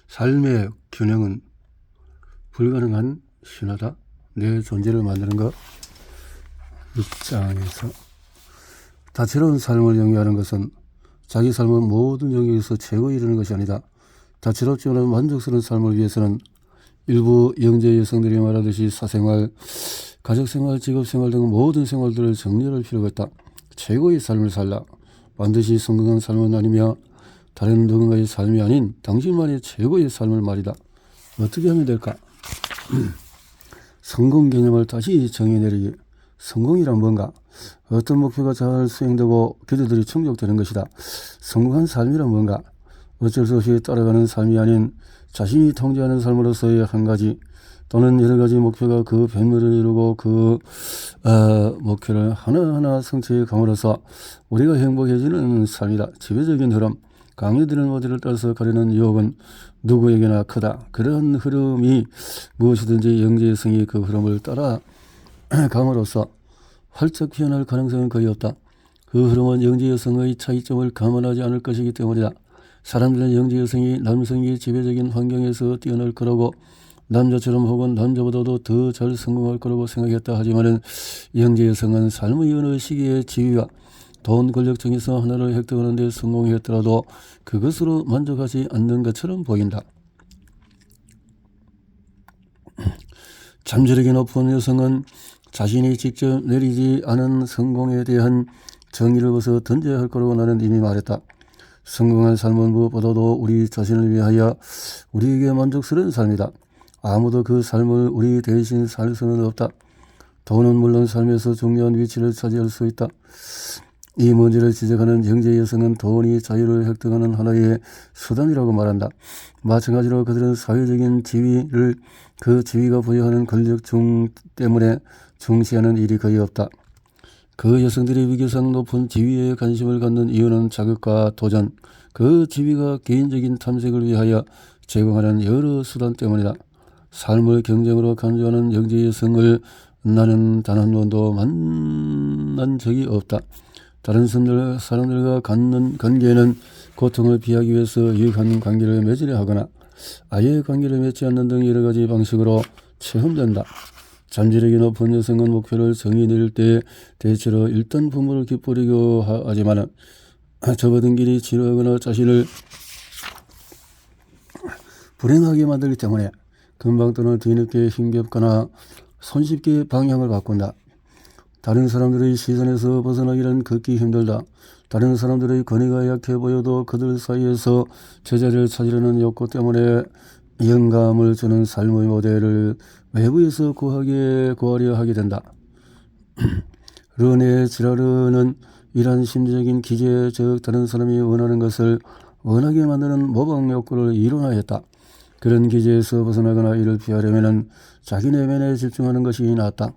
삶의 균형은 불가능한 신화다. 내 존재를 만드는 것. 6장에서 다채로운 삶을 영위하는 것은 자기 삶은 모든 영역에서 최고에 이르는 것이 아니다. 다채롭지 않은 만족스러운 삶을 위해서는 일부 영재 여성들이 말하듯이 사생활, 가족생활, 직업생활 등 모든 생활들을 정리할 필요가 있다. 최고의 삶을 살라. 반드시 성공한 삶은 아니며 다른 누군가의 삶이 아닌 당신만의 최고의 삶을 말이다. 어떻게 하면 될까? 성공 개념을 다시 정의내리기. 성공이란 뭔가? 어떤 목표가 잘 수행되고 기대들이 충족되는 것이다. 성공한 삶이란 뭔가? 어쩔 수 없이 따라가는 삶이 아닌 자신이 통제하는 삶으로서의 한 가지 또는 여러 가지 목표가 그 변모를 이루고 그 목표를 하나하나 성취해 감으로써 우리가 행복해지는 삶이다. 지배적인 흐름, 강요되는 모델을 따라서 가려는 유혹은 누구에게나 크다. 그러한 흐름이 무엇이든지 영재성이 그 흐름을 따라 감으로써 활짝 피어날 가능성은 거의 없다. 그 흐름은 영재 여성의 차이점을 감안하지 않을 것이기 때문이다. 사람들은 영재 여성이 남성이 지배적인 환경에서 뛰어날 거라고 남자처럼 혹은 남자보다도 더 잘 성공할 거라고 생각했다 하지만은 영재 여성은 삶의 어느 시기에 지위와 돈, 권력 중에서 하나를 획득하는 데 성공했더라도 그것으로 만족하지 않는 것처럼 보인다. 잠재력이 높은 여성은 자신이 직접 내리지 않은 성공에 대한 정의를 벗어 던져야 할 거라고 나는 이미 말했다. 성공한 삶은 무엇보다도 우리 자신을 위하여 우리에게 만족스러운 삶이다. 아무도 그 삶을 우리 대신 살 수는 없다. 돈은 물론 삶에서 중요한 위치를 차지할 수 있다. 이 문제를 지적하는 영재 여성은 돈이 자유를 획득하는 하나의 수단이라고 말한다. 마찬가지로 그들은 사회적인 지위를 그 지위가 부여하는 권력 때문에 중시하는 일이 거의 없다. 그 여성들이 위계상 높은 지위에 관심을 갖는 이유는 자극과 도전, 그 지위가 개인적인 탐색을 위하여 제공하는 여러 수단 때문이다. 삶을 경쟁으로 간주하는 영재 여성을 나는 단 한 번도 만난 적이 없다. 다른 사람들과 갖는 관계에는 고통을 피하기 위해서 유익한 관계를 맺으려 하거나 아예 관계를 맺지 않는 등 여러 가지 방식으로 체험된다. 잠재력이 높은 여성은 목표를 정의 내릴 때 대체로 일단 부모를 기쁘리고 하지만 접어든 길이 지루하거나 자신을 불행하게 만들기 때문에 금방 또는 뒤늦게 힘겹거나 손쉽게 방향을 바꾼다. 다른 사람들의 시선에서 벗어나기는 극히 힘들다. 다른 사람들의 권위가 약해 보여도 그들 사이에서 제자리를 찾으려는 욕구 때문에 영감을 주는 삶의 모델을 외부에서 구하려 하게 된다. 르네 지라르는 이러한 심리적인 기제, 즉 다른 사람이 원하는 것을 원하게 만드는 모방 욕구를 이론화했다. 그런 기제에서 벗어나거나 이를 피하려면 자기 내면에 집중하는 것이 낫다.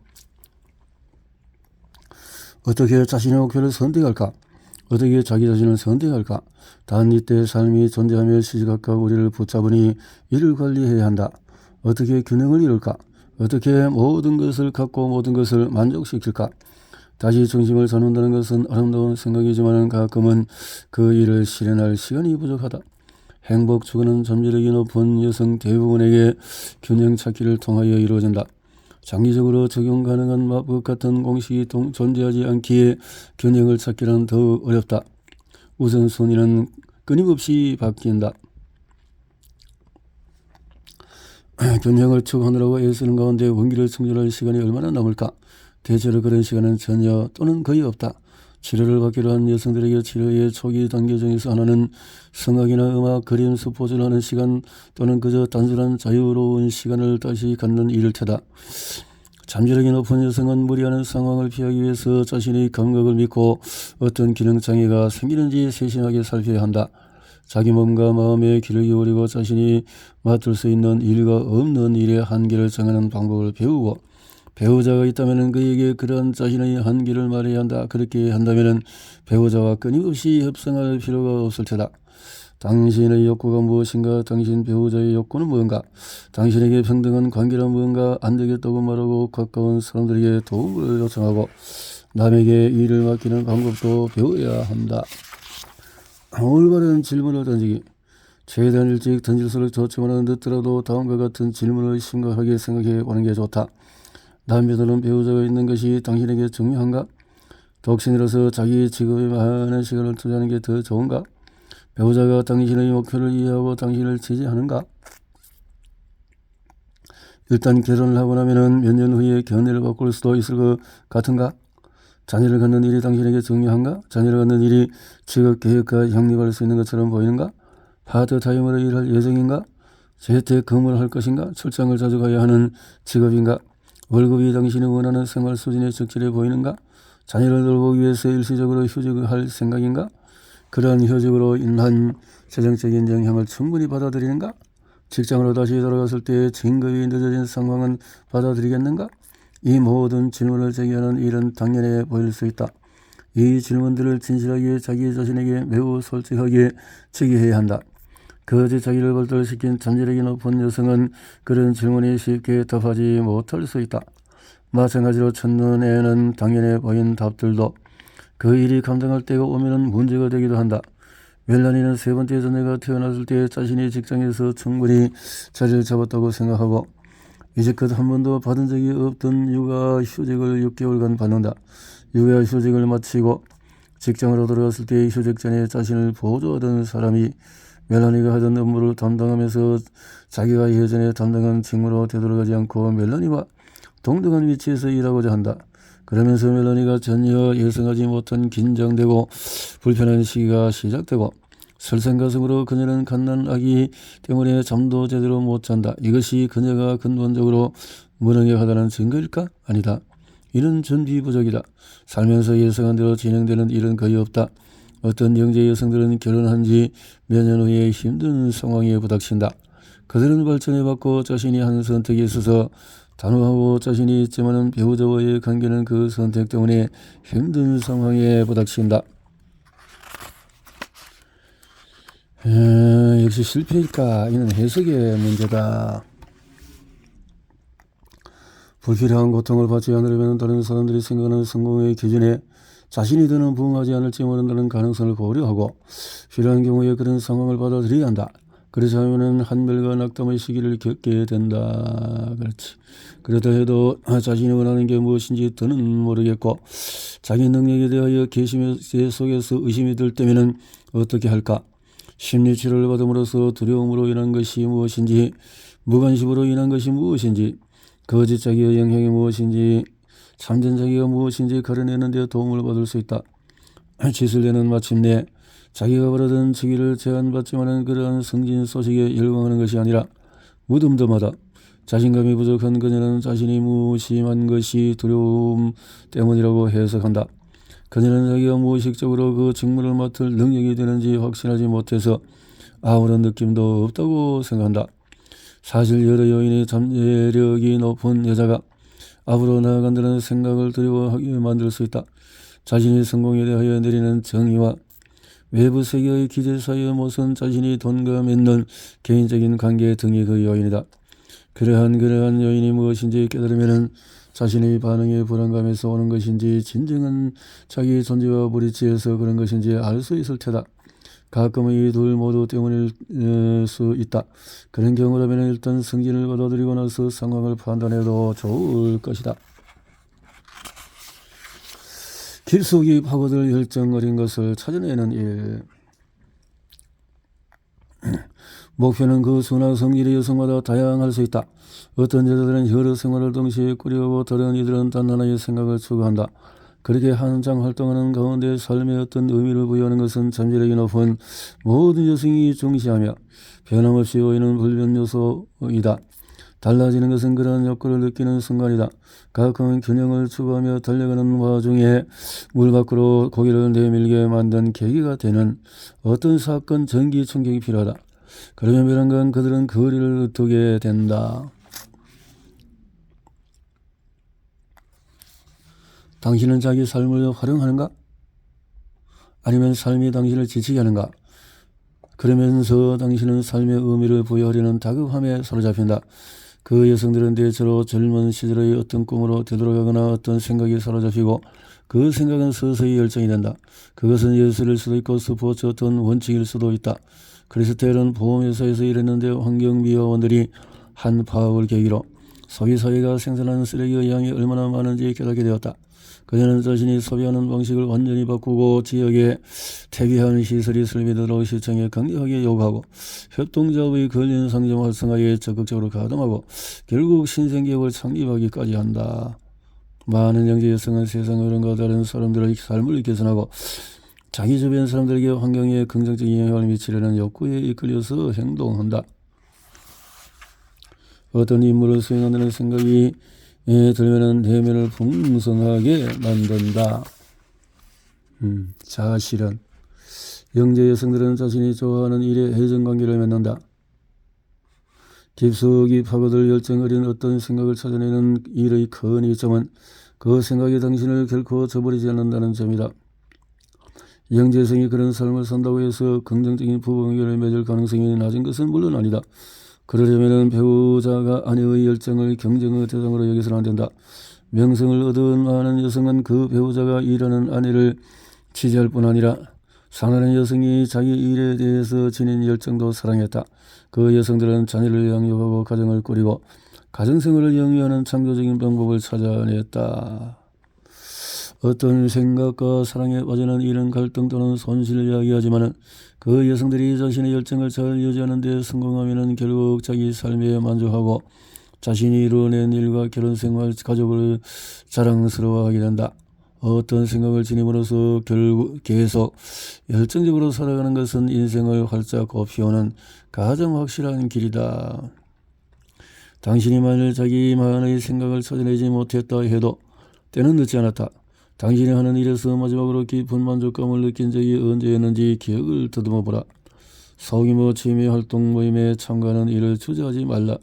어떻게 자신의 목표를 선택할까? 어떻게 자기 자신을 선택할까? 단 이때 삶이 존재하며 시시각각 우리를 붙잡으니 이를 관리해야 한다. 어떻게 균형을 이룰까? 어떻게 모든 것을 갖고 모든 것을 만족시킬까? 다시 중심을 잡는다는 것은 아름다운 생각이지만 가끔은 그 일을 실현할 시간이 부족하다. 행복 추구는 잠재력이 높은 여성 대부분에게 균형 찾기를 통하여 이루어진다. 장기적으로 적용 가능한 마법 같은 공식이 존재하지 않기에 균형을 찾기는 더 어렵다. 우선순위는 끊임없이 바뀐다. 균형을 추구하느라고 애쓰는 가운데 원기를 충전할 시간이 얼마나 남을까? 대체로 그런 시간은 전혀 또는 거의 없다. 치료를 받기로 한 여성들에게 치료의 초기 단계 중에서 하나는 성악이나 음악, 그림, 스포츠를 하는 시간 또는 그저 단순한 자유로운 시간을 다시 갖는 일일 테다. 잠재력이 높은 여성은 무리하는 상황을 피하기 위해서 자신의 감각을 믿고 어떤 기능장애가 생기는지 세심하게 살펴야 한다. 자기 몸과 마음에 귀를 기울이고 자신이 맡을 수 있는 일과 없는 일의 한계를 정하는 방법을 배우고 배우자가 있다면 그에게 그러한 자신의 한계를 말해야 한다. 그렇게 한다면 배우자와 끊임없이 협상할 필요가 없을 테다. 당신의 욕구가 무엇인가? 당신 배우자의 욕구는 무언가? 당신에게 평등한 관계란 무언가? 안 되겠다고 말하고 가까운 사람들에게 도움을 요청하고 남에게 일을 맡기는 방법도 배워야 한다. 올바른 질문을 던지기. 최대한 일찍 던질수록 좋지만 늦더라도 다음과 같은 질문을 심각하게 생각해 보는 게 좋다. 남편들은 배우자가 있는 것이 당신에게 중요한가? 독신이라서 자기 직업에 많은 시간을 투자하는 게 더 좋은가? 배우자가 당신의 목표를 이해하고 당신을 지지하는가? 일단 결혼을 하고 나면 몇 년 후에 견해를 바꿀 수도 있을 것 같은가? 자녀를 갖는 일이 당신에게 중요한가? 자녀를 갖는 일이 직업 계획과 형립할 수 있는 것처럼 보이는가? 파트타임으로 일할 예정인가? 재택근무를 할 것인가? 출장을 자주 가야 하는 직업인가? 월급이 당신이 원하는 생활 수준에 적절해 보이는가? 자녀를 돌보기 위해서 일시적으로 휴직을 할 생각인가? 그러한 휴직으로 인한 재정적인 영향을 충분히 받아들이는가? 직장으로 다시 돌아갔을 때 진급이 늦어진 상황은 받아들이겠는가? 이 모든 질문을 제기하는 일은 당연해 보일 수 있다. 이 질문들을 진실하게 자기 자신에게 매우 솔직하게 제기해야 한다. 거짓 자기를 발달시킨 잠재력이 높은 여성은 그런 질문에 쉽게 답하지 못할 수 있다. 마찬가지로 첫눈에는 당연해 보인 답들도 그 일이 감당할 때가 오면 문제가 되기도 한다. 멜라니는 세 번째 자녀가 태어났을 때 자신이 직장에서 충분히 자리를 잡았다고 생각하고 이제껏 한 번도 받은 적이 없던 육아 휴직을 6개월간 받는다. 육아 휴직을 마치고 직장으로 돌아갔을 때 휴직 전에 자신을 보조하던 사람이 멜라니가 하던 업무를 담당하면서 자기가 예전에 담당한 직무로 되돌아가지 않고 멜라니와 동등한 위치에서 일하고자 한다. 그러면서 멜라니가 전혀 예상하지 못한 긴장되고 불편한 시기가 시작되고 설생가슴으로 그녀는 갓난아기 때문에 잠도 제대로 못 잔다. 이것이 그녀가 근본적으로 무능력하다는 증거일까? 아니다. 이는 준비 부족이다. 살면서 예상한 대로 진행되는 일은 거의 없다. 어떤 영재 여성들은 결혼한 지 몇 년 후에 힘든 상황에 부닥친다. 그들은 발전해봤고 자신이 한 선택에 있어서 단호하고 자신이 있지만 배우자와의 관계는 그 선택 때문에 힘든 상황에 부닥친다. 역시 실패일까? 이는 해석의 문제다. 불필요한 고통을 받지 않으려면 다른 사람들이 생각하는 성공의 기준에 자신이 더는 부응하지 않을지 모른다는 가능성을 고려하고 필요한 경우에 그런 상황을 받아들여야 한다. 그렇지 않으면 한별과 낙담의 시기를 겪게 된다. 그렇지. 그러다 해도 자신이 원하는 게 무엇인지 더는 모르겠고 자기 능력에 대하여 계심의 속에서 의심이 들 때면 어떻게 할까? 심리치료를 받음으로써 두려움으로 인한 것이 무엇인지, 무관심으로 인한 것이 무엇인지, 거짓 자기의 영향이 무엇인지, 참된 자기가 무엇인지 가려내는 데 도움을 받을 수 있다. 지술대는 마침내 자기가 바라던 직위를 제한받지만은 그러한 승진 소식에 열광하는 것이 아니라 무덤덤하다. 자신감이 부족한 그녀는 자신이 무심한 것이 두려움 때문이라고 해석한다. 그녀는 자기가 무의식적으로 그 직무를 맡을 능력이 되는지 확신하지 못해서 아무런 느낌도 없다고 생각한다. 사실 여러 요인의 잠재력이 높은 여자가 앞으로 나아간다는 생각을 두려워하게 만들 수 있다. 자신의 성공에 대하여 내리는 정의와 외부 세계의 기대 사이의 모순, 자신이 돈과 맺는 개인적인 관계 등이 그 요인이다. 그러한 요인이 무엇인지 깨달으면 자신의 반응의 불안감에서 오는 것인지 진정한 자기의 존재와 무리치에서 그런 것인지 알 수 있을 테다. 가끔은 이 둘 모두 때문일 수 있다. 그런 경우라면 일단 승진을 받아들이고 나서 상황을 판단해도 좋을 것이다. 깊숙이 파고들 열정 어린 것을 찾아내는 일. 목표는 그 순화 성질의 여성마다 다양할 수 있다. 어떤 여자들은 여러 생활을 동시에 꾸려오고 다른 이들은 단 하나의 생각을 추구한다. 그렇게 한창 활동하는 가운데 삶에 어떤 의미를 부여하는 것은 잠재력이 높은 모든 여성이 중시하며 변함없이 보이는 불변 요소이다. 달라지는 것은 그러한 욕구를 느끼는 순간이다. 가끔은 균형을 추구하며 달려가는 와중에 물 밖으로 고개를 내밀게 만든 계기가 되는 어떤 사건, 전기 충격이 필요하다. 그러면 몇 그들은 거리를 두게 된다. 당신은 자기 삶을 활용하는가? 아니면 삶이 당신을 지치게 하는가? 그러면서 당신은 삶의 의미를 부여하려는 다급함에 사로잡힌다. 그 여성들은 대체로 젊은 시절의 어떤 꿈으로 되돌아가거나 어떤 생각이 사로잡히고 그 생각은 서서히 열정이 된다. 그것은 예술일 수도 있고 스포츠 어떤 원칙일 수도 있다. 크리스텔은 보험회사에서 일했는데 환경미화원들이 한 파업을 계기로 소비 사회가 생산하는 쓰레기의 양이 얼마나 많은지 깨닫게 되었다. 그녀는 자신이 소비하는 방식을 완전히 바꾸고 지역에 퇴비하는 시설이 설비되도록 시청에 강력하게 요구하고 협동조합의 근린 상점 활성화에 적극적으로 가담하고 결국 신생기업을 창립하기까지 한다. 많은 영재 여성은 세상 어른과 다른 사람들의 삶을 개선하고 자기 주변 사람들에게 환경에 긍정적인 영향을 미치려는 욕구에 이끌려서 행동한다. 어떤 임무를 수행한다는 생각이 들면은 내면을 풍성하게 만든다. 자아실현. 영재 여성들은 자신이 좋아하는 일에 애정관계를 맺는다. 깊숙이 파고들 열정 어린 어떤 생각을 찾아내는 일의 큰 이점은 그 생각이 당신을 결코 저버리지 않는다는 점이다. 영재성이 그런 삶을 산다고 해서 긍정적인 부부관계를 맺을 가능성이 낮은 것은 물론 아니다. 그러려면 배우자가 아내의 열정을 경쟁의 대상으로 여기서는 안 된다. 명성을 얻은 많은 여성은 그 배우자가 일하는 아내를 지지할 뿐 아니라 사랑하는 여성이 자기 일에 대해서 지닌 열정도 사랑했다. 그 여성들은 자녀를 양육하고 가정을 꾸리고 가정생활을 영위하는 창조적인 방법을 찾아냈다. 어떤 생각과 사랑에 빠지는 이런 갈등 또는 손실을 이야기하지만 그 여성들이 자신의 열정을 잘 유지하는 데 성공하면 결국 자기 삶에 만족하고 자신이 이루어낸 일과 결혼생활, 가족을 자랑스러워하게 된다. 어떤 생각을 지님으로써 결국 계속 열정적으로 살아가는 것은 인생을 활짝 꽃피우는 가장 확실한 길이다. 당신이 만일 자기 마음의 생각을 찾아내지 못했다 해도 때는 늦지 않았다. 당신이 하는 일에서 마지막으로 깊은 만족감을 느낀 적이 언제였는지 기억을 더듬어 보라. 소규모 취미 활동 모임에 참가하는 일을 주저하지 말라.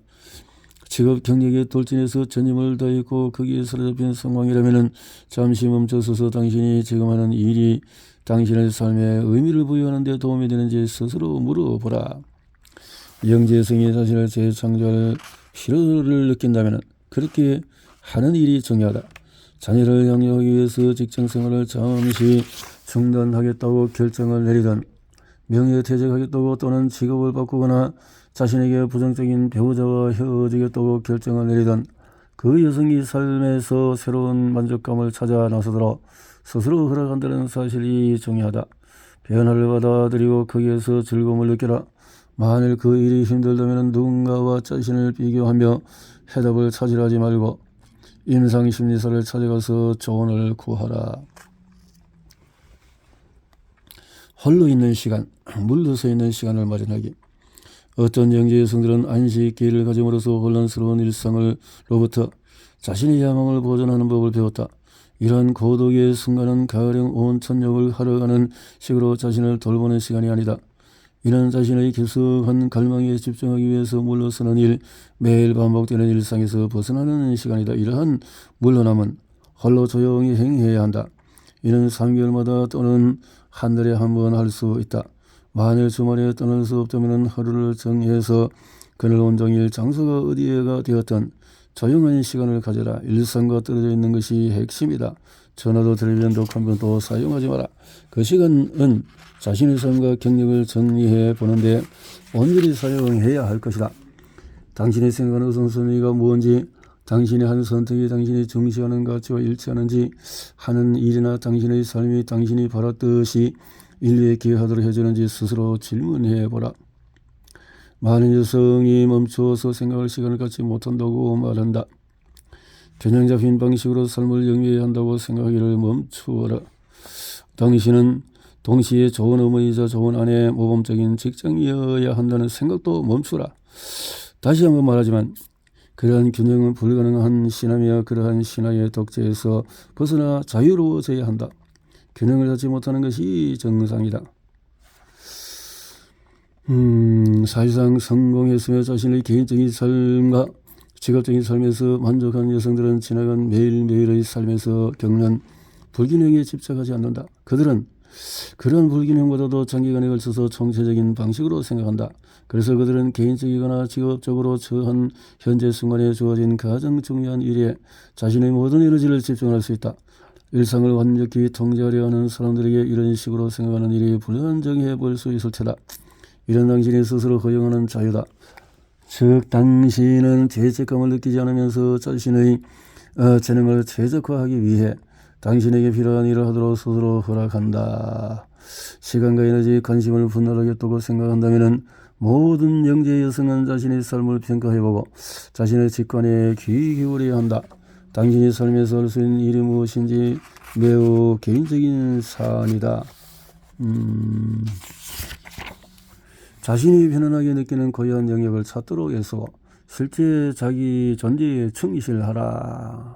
직업 경력에 돌진해서 전임을 다했고 거기에 사로잡힌 상황이라면 잠시 멈춰서서 당신이 지금 하는 일이 당신의 삶에 의미를 부여하는 데 도움이 되는지 스스로 물어보라. 영재성이 자신을 재창조할 필요를 느낀다면 그렇게 하는 일이 중요하다. 자녀를 양육하기 위해서 직장생활을 잠시 중단하겠다고 결정을 내리든 명예퇴직하겠다고 또는 직업을 바꾸거나 자신에게 부정적인 배우자와 헤어지겠다고 결정을 내리든 그 여성이 삶에서 새로운 만족감을 찾아 나서도록 스스로 허락한다는 사실이 중요하다. 변화를 받아들이고 거기에서 즐거움을 느껴라. 만일 그 일이 힘들다면 누군가와 자신을 비교하며 해답을 찾으려 하지 말고 임상심리사를 찾아가서 조언을 구하라. 홀로 있는 시간, 물러서 있는 시간을 마련하기. 어떤 영재 여성들은 안식 기회를 가짐으로써 혼란스러운 일상으로부터 자신의 야망을 보존하는 법을 배웠다. 이러한 고독의 순간은 가령 온 천욕을 하러 가는 식으로 자신을 돌보는 시간이 아니다. 이는 자신의 깊숙한 갈망에 집중하기 위해서 물러서는 일, 매일 반복되는 일상에서 벗어나는 시간이다. 이러한 물러남은 홀로 조용히 행해야 한다. 이는 3개월마다 또는 한 달에 한 번 할 수 있다. 만일 주말에 떠날 수 없다면 하루를 정해서 그날 온종일 장소가 어디에가 되었든 조용한 시간을 가져라. 일상과 떨어져 있는 것이 핵심이다. 전화도 텔레비전도 컴퓨터도 사용하지 마라. 그 시간은 자신의 삶과 경력을 정리해 보는데 온전히 사용해야 할 것이다. 당신이 생각하는 우선순위가 무엇인지, 당신의 한 선택이 당신이 중시하는 가치와 일치하는지, 하는 일이나 당신의 삶이 당신이 바랐듯이 인류에 기여하도록 해주는지 스스로 질문해 보라. 많은 여성이 멈추어서 생각할 시간을 갖지 못한다고 말한다. 균형 잡힌 방식으로 삶을 영위해야 한다고 생각하기를 멈추어라. 당신은 동시에 좋은 어머니이자 좋은 아내, 모범적인 직장이어야 한다는 생각도 멈추라. 다시 한번 말하지만 그러한 균형은 불가능한 신앙이야. 그러한 신앙의 독재에서 벗어나 자유로워져야 한다. 균형을 찾지 못하는 것이 정상이다. 사실상 성공했으며 자신의 개인적인 삶과 직업적인 삶에서 만족한 여성들은 지나간 매일매일의 삶에서 겪는 불균형에 집착하지 않는다. 그들은 그런 불균형보다도 장기간에 걸쳐서 총체적인 방식으로 생각한다. 그래서 그들은 개인적이거나 직업적으로 처한 현재 순간에 주어진 가장 중요한 일에 자신의 모든 에너지를 집중할 수 있다. 일상을 완벽히 통제하려 하는 사람들에게 이런 식으로 생각하는 일이 불안정해 보일 수 있을 테다. 이런 당신이 스스로 허용하는 자유다. 즉 당신은 죄책감을 느끼지 않으면서 자신의 재능을 최적화하기 위해 당신에게 필요한 일을 하도록 스스로 허락한다. 시간과 에너지, 관심을 분할하게 두고 생각한다면 모든 영재 여성은 자신의 삶을 평가해보고 자신의 직관에 귀 기울여야 한다. 당신이 삶에서 할 수 있는 일이 무엇인지 매우 개인적인 사안이다. 자신이 편안하게 느끼는 고유한 영역을 찾도록 해서 실제 자기 존재에 충실하라.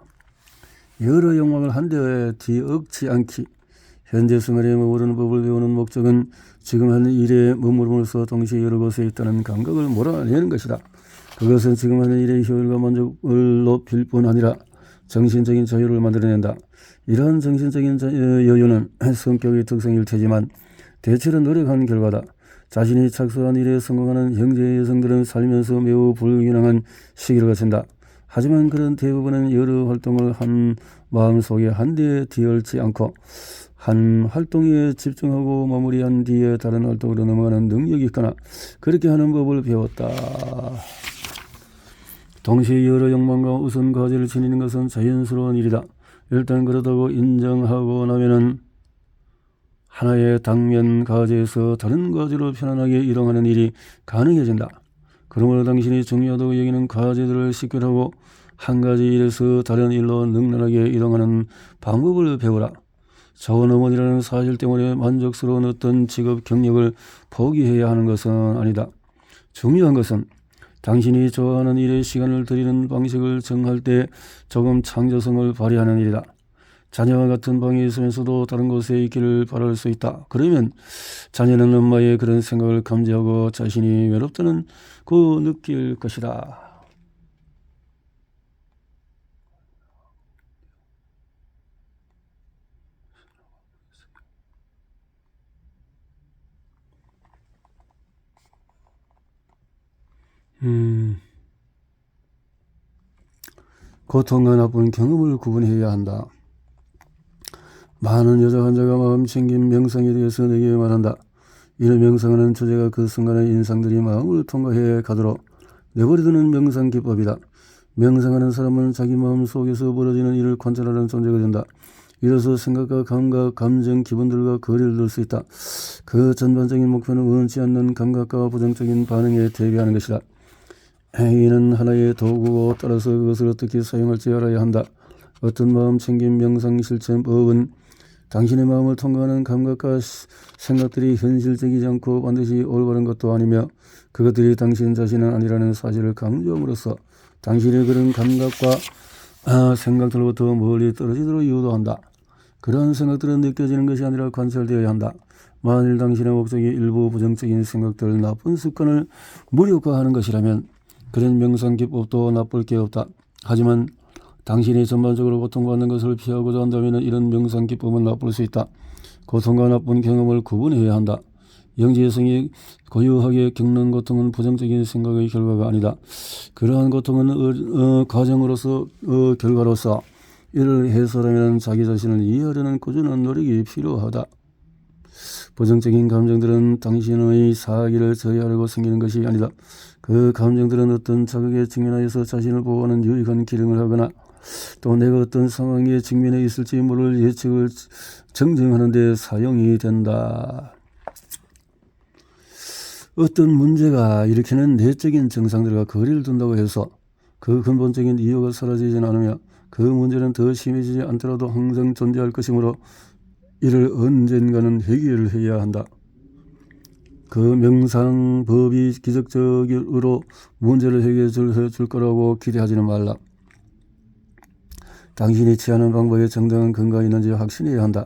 여러 욕망을 한데 뒤엎지 않기. 현재 생활에 머무르는 법을 배우는 목적은 지금 하는 일에 머무름으로써 동시에 여러 곳에 있다는 감각을 몰아내는 것이다. 그것은 지금 하는 일의 효율과 만족을 높일 뿐 아니라 정신적인 자유를 만들어낸다. 이러한 정신적인 여유는 성격의 특성일 테지만 대체로 노력한 결과다. 자신이 착수한 일에 성공하는 형제 여성들은 살면서 매우 불균형한 시기를 거친다. 하지만 그런 대부분은 여러 활동을 한 마음속에 한데 뒤엎지 않고 한 활동에 집중하고 마무리한 뒤에 다른 활동으로 넘어가는 능력이 있거나 그렇게 하는 법을 배웠다. 동시에 여러 욕망과 우선 과제를 지니는 것은 자연스러운 일이다. 일단 그렇다고 인정하고 나면은 하나의 당면 과제에서 다른 과제로 편안하게 이동하는 일이 가능해진다. 그러므로 당신이 중요하다고 여기는 과제들을 식별하고 한 가지 일에서 다른 일로 능란하게 이동하는 방법을 배우라. 좋은 어머니라는 사실 때문에 만족스러운 어떤 직업 경력을 포기해야 하는 것은 아니다. 중요한 것은 당신이 좋아하는 일에 시간을 들이는 방식을 정할 때 조금 창조성을 발휘하는 일이다. 자녀와 같은 방에 있으면서도 다른 곳에 있기를 바랄 수 있다. 그러면 자녀는 엄마의 그런 생각을 감지하고 자신이 외롭다는 그 느낄 것이다. 고통과 나쁜 경험을 구분해야 한다. 많은 여자 환자가 마음 챙긴 명상에 대해서 내게 말한다. 이런 명상하는 주제가 그 순간의 인상들이 마음을 통과해 가도록 내버려두는 명상 기법이다. 명상하는 사람은 자기 마음 속에서 벌어지는 일을 관찰하는 존재가 된다. 이로써 생각과 감각, 감정, 기분들과 거리를 둘 수 있다. 그 전반적인 목표는 원치 않는 감각과 부정적인 반응에 대비하는 것이다. 이는 하나의 도구고 따라서 그것을 어떻게 사용할지 알아야 한다. 어떤 마음 챙김 명상 실천법은 당신의 마음을 통과하는 감각과 생각들이 현실적이지 않고 반드시 올바른 것도 아니며 그것들이 당신 자신은 아니라는 사실을 강조함으로써 당신의 그런 감각과 생각들로부터 멀리 떨어지도록 유도한다. 그러한 생각들은 느껴지는 것이 아니라 관찰되어야 한다. 만일 당신의 목적이 일부 부정적인 생각들, 나쁜 습관을 무력화하는 것이라면 그런 명상 기법도 나쁠 게 없다. 하지만 당신이 전반적으로 고통받는 것을 피하고자 한다면 이런 명상 기법은 나쁠 수 있다. 고통과 나쁜 경험을 구분해야 한다. 영지성이 고유하게 겪는 고통은 부정적인 생각의 결과가 아니다. 그러한 고통은 과정으로서 결과로서 이를 해소하려면 자기 자신을 이해하려는 꾸준한 노력이 필요하다. 부정적인 감정들은 당신의 사기를 저해하려고 생기는 것이 아니다. 그 감정들은 어떤 자극에 직면하여서 자신을 보호하는 유익한 기능을 하거나 또 내가 어떤 상황에 직면해 있을지 모를 예측을 정정하는 데 사용이 된다. 어떤 문제가 일으키는 내적인 증상들과 거리를 둔다고 해서 그 근본적인 이유가 사라지진 않으며 그 문제는 더 심해지지 않더라도 항상 존재할 것이므로 이를 언젠가는 해결해야 한다. 그 명상법이 기적적으로 문제를 해결해 줄 거라고 기대하지는 말라. 당신이 취하는 방법에 정당한 근거가 있는지 확신해야 한다.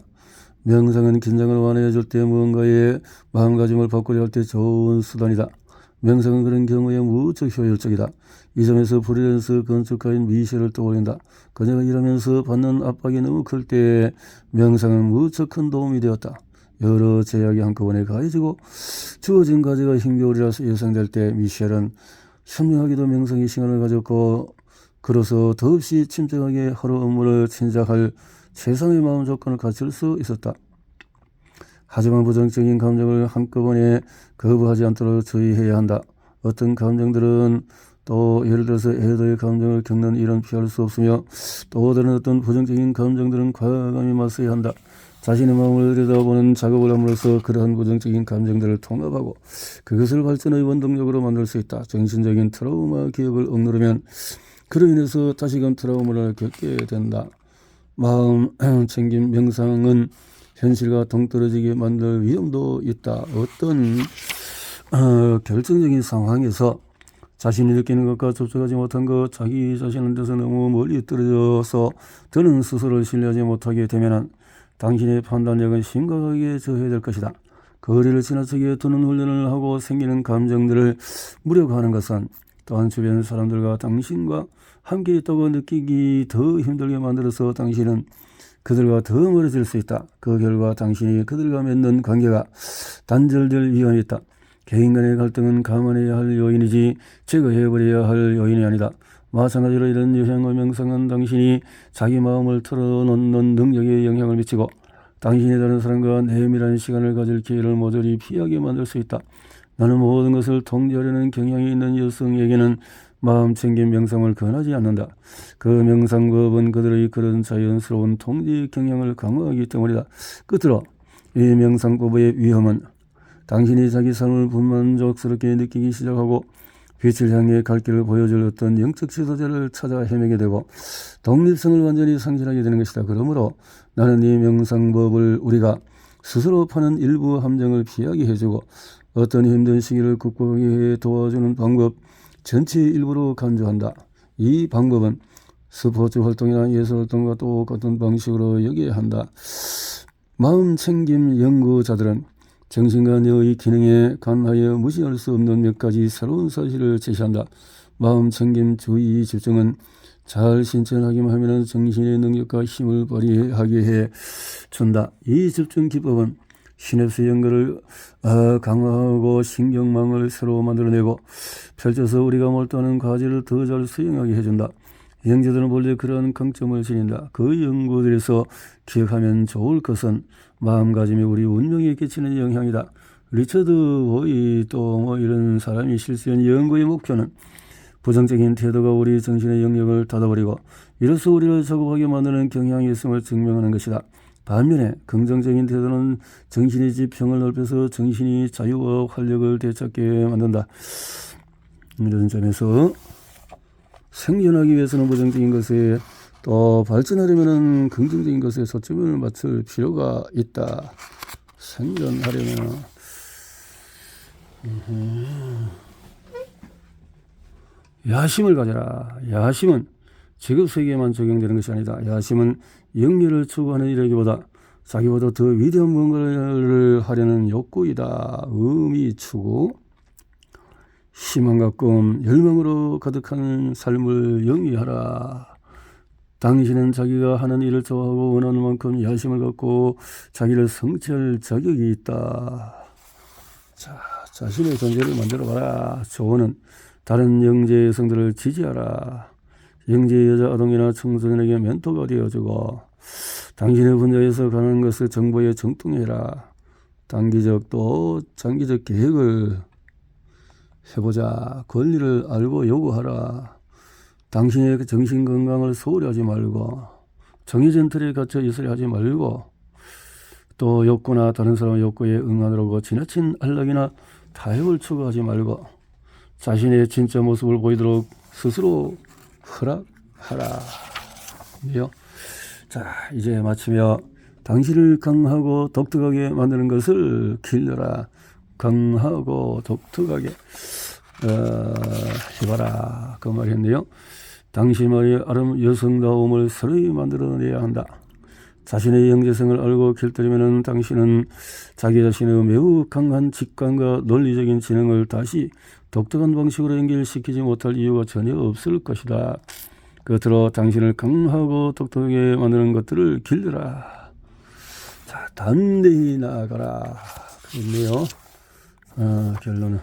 명상은 긴장을 완화해 줄 때 무언가의 마음가짐을 바꾸려 할 때 좋은 수단이다. 명상은 그런 경우에 무척 효율적이다. 이 점에서 프리랜서 건축가인 미셸을 떠올린다. 그녀가 일하면서 받는 압박이 너무 클 때 명상은 무척 큰 도움이 되었다. 여러 제약이 한꺼번에 가해지고 주어진 과제가 힘겨울이라 예상될 때 미셸은 현명하게도 명상의 시간을 가졌고 그로서 더없이 침착하게 하루 업무를 진작할 최상의 마음 조건을 갖출 수 있었다. 하지만 부정적인 감정을 한꺼번에 거부하지 않도록 주의해야 한다. 어떤 감정들은 또 예를 들어서 애도의 감정을 겪는 일은 피할 수 없으며 또 다른 어떤 부정적인 감정들은 과감히 맞서야 한다. 자신의 마음을 들여다보는 작업을 함으로써 그러한 부정적인 감정들을 통합하고 그것을 발전의 원동력으로 만들 수 있다. 정신적인 트라우마 기억을 억누르면 그로 인해서 다시금 트라우마를 겪게 된다. 마음 챙김 명상은 현실과 동떨어지게 만들 위험도 있다. 어떤 결정적인 상황에서 자신이 느끼는 것과 접촉하지 못한 것, 자기 자신한테서 너무 멀리 떨어져서 더는 스스로를 신뢰하지 못하게 되면 당신의 판단력은 심각하게 저해될 것이다. 거리를 지나치게 두는 훈련을 하고 생기는 감정들을 무력화하는 것은 또한 주변 사람들과 당신과 함께 있다고 느끼기 더 힘들게 만들어서 당신은 그들과 더 멀어질 수 있다. 그 결과 당신이 그들과 맺는 관계가 단절될 위험이 있다. 개인 간의 갈등은 감안해야 할 요인이지 제거해버려야 할 요인이 아니다. 마찬가지로 이런 유형의 명상은 당신이 자기 마음을 털어놓는 능력에 영향을 미치고 당신이 다른 사람과 내밀한 시간을 가질 기회를 모조리 피하게 만들 수 있다. 나는 모든 것을 통제하려는 경향이 있는 여성에게는 마음챙김 명상을 권하지 않는다. 그 명상법은 그들의 그런 자연스러운 통제 경향을 강화하기 때문이다. 끝으로 이 명상법의 위험은 당신이 자기 삶을 불만족스럽게 느끼기 시작하고 빛을 향해 갈 길을 보여줄 어떤 영적 지도자를 찾아 헤매게 되고 독립성을 완전히 상실하게 되는 것이다. 그러므로 나는 이 명상법을 우리가 스스로 파는 일부 함정을 피하게 해주고 어떤 힘든 시기를 극복하게 도와주는 방법 전체의 일부로 간주한다. 이 방법은 스포츠 활동이나 예술 활동과 똑같은 방식으로 여겨야 한다. 마음챙김 연구자들은 정신과 뇌의 기능에 관하여 무시할 수 없는 몇 가지 새로운 사실을 제시한다. 마음챙김 주의 집중은 잘 실천하기만 하면 정신의 능력과 힘을 발휘하게 해준다. 이 집중 기법은 시냅스 연결을 강화하고 신경망을 새로 만들어내고 펼쳐서 우리가 몰두하는 과제를 더 잘 수행하게 해준다. 영재들은 본래 그러한 강점을 지닌다. 그 연구들에서 기억하면 좋을 것은 마음가짐이 우리 운명에 끼치는 영향이다. 리처드 호이 또 이런 사람이 실시한 연구의 목표는 부정적인 태도가 우리 정신의 영역을 닫아버리고 이로써 우리를 조급하게 만드는 경향이 있음을 증명하는 것이다. 반면에 긍정적인 태도는 정신의 지평을 넓혀서 정신이 자유와 활력을 되찾게 만든다. 이런 점에서 생존하기 위해서는 부정적인 것에 또 발전하려면 긍정적인 것에 초점을 맞출 필요가 있다. 생존하려면 야심을 가져라. 야심은 직업세계에만 적용되는 것이 아니다. 야심은 영리를 추구하는 일이기보다 자기보다 더 위대한 무언가를 하려는 욕구이다. 의미 추구, 희망과 꿈, 열망으로 가득한 삶을 영위하라. 당신은 자기가 하는 일을 좋아하고 원하는 만큼 야심을 갖고 자기를 성취할 자격이 있다. 자, 자신의 존재를 만들어봐라. 조언은 다른 영재 여성들을 지지하라. 영재 여자 아동이나 청소년에게 멘토가 되어주고 당신의 분야에서 가는 것을 정보에 정통해라. 단기적 또 장기적 계획을 해보자. 권리를 알고 요구하라. 당신의 정신 건강을 소홀히 하지 말고 정해진 틀에 갇혀 있으려 하지 말고 또 욕구나 다른 사람의 욕구에 응하느라고 지나친 안락이나 타협을 추구하지 말고 자신의 진짜 모습을 보이도록 스스로 허락하라. 자, 이제 마치며 당신을 강하고 독특하게 만드는 것을 길러라. 강하고 독특하게 해봐라. 그 말이었네요. 당신만의 여성다움을 서로이 만들어내야 한다. 자신의 영재성을 알고 길들이면 당신은 자기 자신의 매우 강한 직관과 논리적인 지능을 다시 독특한 방식으로 연결시키지 못할 이유가 전혀 없을 것이다. 끝으로 당신을 강하고 독특하게 만드는 것들을 길러라. 자, 담대히 나아가라. 그렇네요. 결론은